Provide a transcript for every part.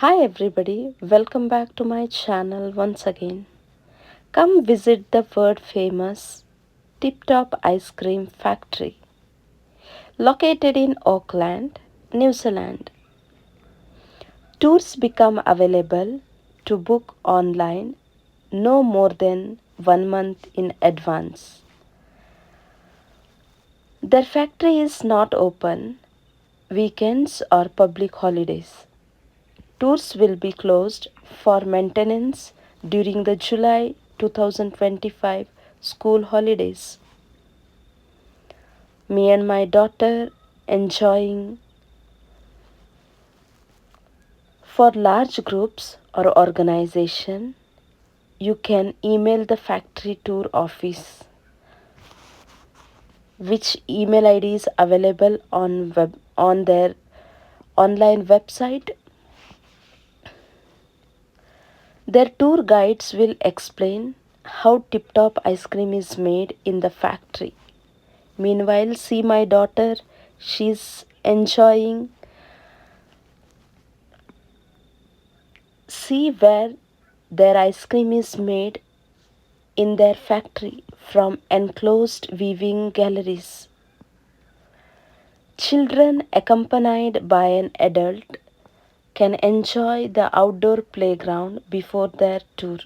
Hi everybody, welcome back to my channel once again. Come visit the world famous Tip Top Ice Cream Factory located in Auckland, New Zealand. Tours become available to book online no more than 1 month in advance. Their factory is not open weekends or public holidays. Tours will be closed for maintenance during the July 2025 school holidays. Me and my daughter enjoying. For large groups or organization, you can email the factory tour office, which email ID is available on their online website. Their tour guides will explain how Tip Top ice cream is made in the factory. Meanwhile, see my daughter, she's enjoying. See where their ice cream is made in their factory from enclosed weaving galleries. Children accompanied by an adult can enjoy the outdoor playground before their tour.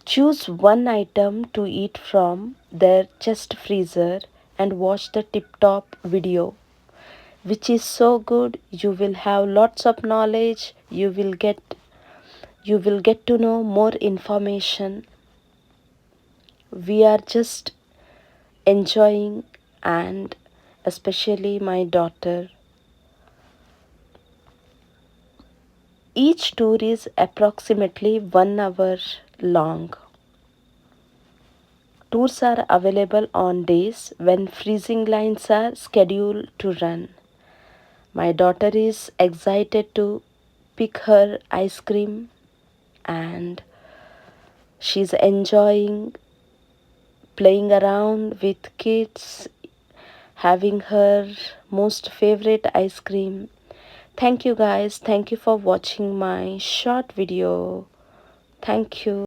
Choose one item to eat from their chest freezer and watch the Tip Top video, which is so good. You will have lots of knowledge. You will get to know more information. We are just enjoying, and especially my daughter. Each tour is approximately 1 hour long. Tours are available on days when freezing lines are scheduled to run. My daughter is excited to pick her ice cream and she's enjoying playing around with kids, having her most favorite ice cream. Thank you guys. Thank you for watching my short video. Thank you.